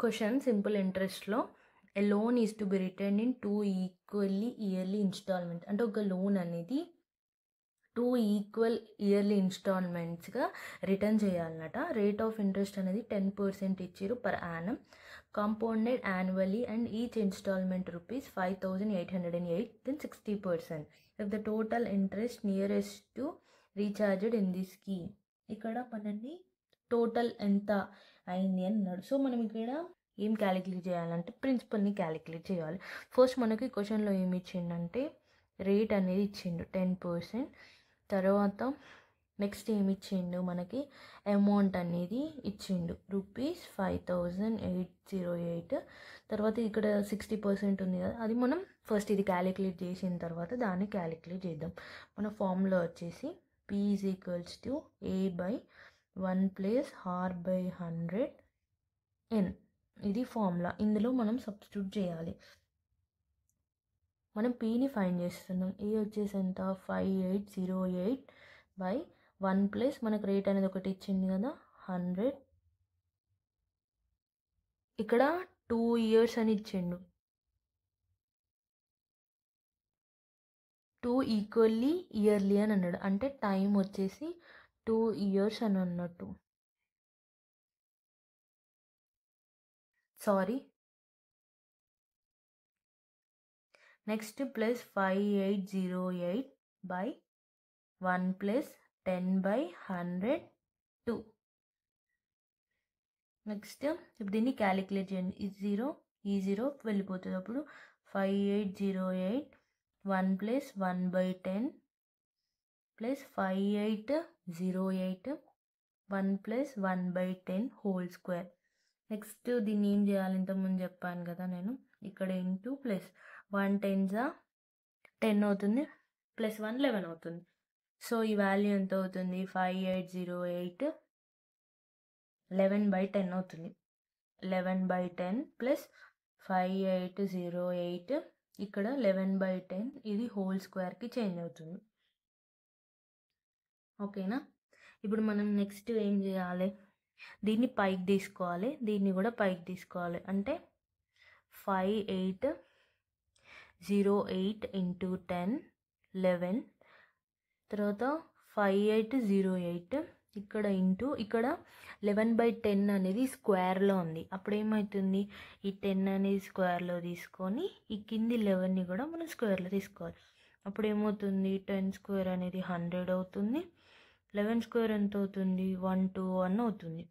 Question simple ఇంట్రెస్ట్లో a loan is to be return in 2 equally yearly instalment. అంటే ఒక loan అనేది 2 equal yearly ఇన్స్టాల్మెంట్స్గా రిటర్న్ చేయాలన్నట. రేట్ ఆఫ్ ఇంట్రెస్ట్ అనేది 10% ఇచ్చారు per annum, compounded annually and each instalment ₹5,808, then 60%. If the total interest nearest to recharged in the scheme. ఇక్కడ మనని total ఎంత అయింది అన్నాడు. సో మనం ఇక్కడ ఏం క్యాలిక్యులేట్ చేయాలంటే ప్రిన్సిపల్ని క్యాలిక్యులేట్ చేయాలి. ఫస్ట్ మనకి క్వశ్చన్లో ఏమి ఇచ్చిండంటే రేట్ అనేది ఇచ్చిండు 10%. తర్వాత నెక్స్ట్ ఏమి ఇచ్చిండు, మనకి అమౌంట్ అనేది ఇచ్చిండు ₹5,808. తర్వాత ఇక్కడ 60% ఉంది కదా, అది మనం ఫస్ట్ ఇది క్యాలిక్యులేట్ చేసిన తర్వాత దాన్ని క్యాలిక్యులేట్ చేద్దాం. మన ఫార్ములా వచ్చేసి P = A/1 + R/100 N. ఇది ఫార్ములా. ఇందులో మనం సబ్స్టిట్యూట్ చేయాలి. మనం Pని ఫైండ్ చేస్తున్నాం. ఏ వచ్చేసి ఎంత 5808/1 ప్లస్ మనకు రేట్ అనేది ఒకటి ఇచ్చింది కదా 100. ఇక్కడ 2 ఇయర్స్ అని ఇచ్చిండు. 2 ఈక్వల్లీ ఇయర్లీ అని అన్నాడు. అంటే టైం వచ్చేసి 2 ఇయర్స్ అని అన్నట్టు. Sorry, next plus 5808/1 plus 10/100 next ఇప్పుడు దీన్ని క్యాలిక్యులేట్ చేయండి. ఈ జీరో వెళ్ళిపోతుంది. అప్పుడు 5808/1 plus 1/10 plus 5808/1 plus 1/10 whole square. Next దీన్ని ఏం చేయాలి, ఇంతకుముందు చెప్పాను కదా నేను, ఇక్కడ ఇంటూ ప్లస్ 1 10s 10 అవుతుంది, ప్లస్ 1 11 అవుతుంది. సో ఈ వాల్యూ ఎంత అవుతుంది, 5808 11/10 అవుతుంది. 11/10 ప్లస్ 5808 ఇక్కడ 11/10, ఇది హోల్ స్క్వేర్కి చేంజ్ అవుతుంది. ఓకేనా. ఇప్పుడు మనం నెక్స్ట్ ఏం చేయాలి, దీన్ని పైకి తీసుకోవాలి, దీన్ని కూడా పైకి తీసుకోవాలి. అంటే 5808 × 10 11, తర్వాత 5808 ఇక్కడ ఇంటూ ఇక్కడ 11/10 అనేది స్క్వేర్లో ఉంది. అప్పుడు ఏమవుతుంది, ఈ 10 అనేది స్క్వేర్లో తీసుకొని ఈ కింది 11ని కూడా మనం స్క్వేర్లో తీసుకోవాలి. అప్పుడు ఏమవుతుంది, 10 స్క్వేర్ అనేది 100 అవుతుంది. 11 స్క్వేర్ ఎంత అవుతుంది, 121 అవుతుంది.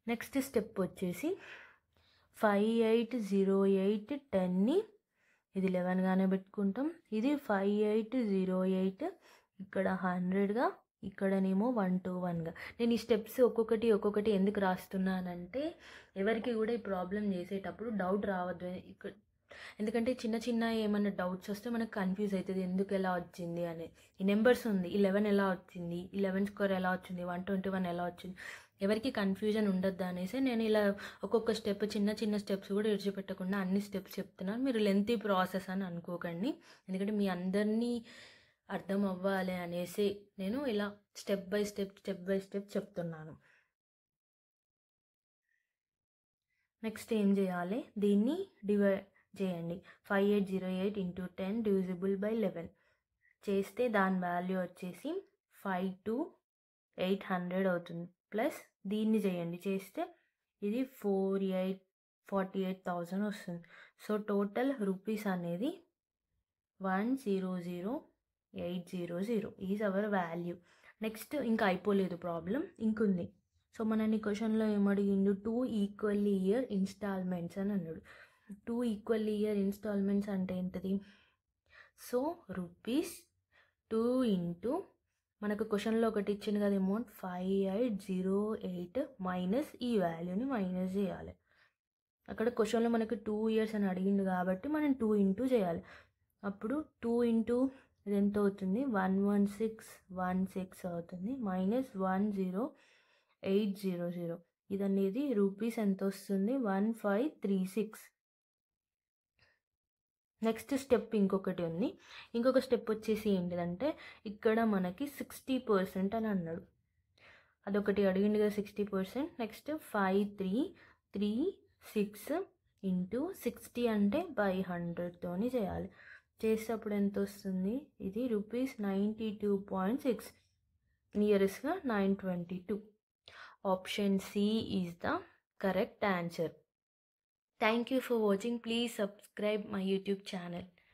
నెక్స్ట్ స్టెప్ వచ్చేసి 5808 10ని ఇది 11గానే పెట్టుకుంటాం. ఇది 5808 ఇక్కడ 100గా, ఇక్కడనేమో 121గా. నేను ఈ స్టెప్స్ ఒక్కొక్కటి ఎందుకు రాస్తున్నానంటే ఎవరికి కూడా ఈ ప్రాబ్లం చేసేటప్పుడు డౌట్ రావద్దు. ఎందుకంటే చిన్న ఏమైనా డౌట్స్ వస్తే మనకు కన్ఫ్యూజ్ అవుతుంది, ఎందుకు ఎలా వచ్చింది అని. ఈ నెంబర్స్ ఉంది, 11 ఎలా వచ్చింది, 11 స్క్వేర్ ఎలా వచ్చింది, 121 ఎలా వచ్చింది, ఎవరికి కన్ఫ్యూజన్ ఉండద్దు అనేసి నేను ఇలా ఒక్కొక్క స్టెప్ చిన్న స్టెప్స్ కూడా విడిచిపెట్టకుండా అన్ని స్టెప్స్ చెప్తున్నాను. మీరు లెంతీ ప్రాసెస్ అని అనుకోకండి, ఎందుకంటే మీ అందరినీ అర్థం అవ్వాలి అనేసి నేను ఇలా స్టెప్ బై స్టెప్ చెప్తున్నాను. నెక్స్ట్ ఏం చేయాలి, దీన్ని డివైడ్ చేయండి. 5808 × 10 డివిజిబుల్ బై 11 చేస్తే దాని వాల్యూ వచ్చేసి 52800 అవుతుంది. ప్లస్ దీన్ని చేయండి, చేస్తే ఇది 48,000 వస్తుంది. సో టోటల్ రూపీస్ అనేది 100,800 ఈజ్ అవర్ వాల్యూ. నెక్స్ట్ ఇంకా అయిపోలేదు ప్రాబ్లం, ఇంకుంది. సో మనని క్వశ్చన్లో ఏమడిగిండు, 2 ఈక్వల్లీ ఇయర్ ఇన్స్టాల్మెంట్స్ అని అన్నాడు. 2 ఈక్వల్లీ ఇయర్ ఇన్స్టాల్మెంట్స్ అంటే ఏంటిది, సో ₹2 ఇంటూ మనకు క్వశ్చన్లో ఒకటి ఇచ్చింది కదా అమౌంట్ 5808 మైనస్ ఈ వాల్యూని మైనస్ చేయాలి. అక్కడ క్వశ్చన్లో మనకు 2 ఇయర్స్ అని అడిగిండు కాబట్టి మనం 2 ఇంటూ చేయాలి. అప్పుడు 2 ఇంటూ ఇది ఎంత అవుతుంది, 11616 అవుతుంది, మైనస్ 10800. ఇది అనేది రూపీస్ ఎంత వస్తుంది, 1536. నెక్స్ట్ స్టెప్ ఇంకొకటి ఉంది. ఇంకొక స్టెప్ వచ్చేసి ఏంటిదంటే ఇక్కడ మనకి 60% అని అన్నాడు, అదొకటి అడిగింది కదా 60%. నెక్స్ట్ 5335 6 ఇంటూ 60 అంటే బై 100తోని చేయాలి. చేసేటప్పుడు ఎంత వస్తుంది? ఇది ₹92.6, నియరెస్ట్గా 922. Option C is the correct answer. Thank you for watching. Please subscribe my YouTube channel.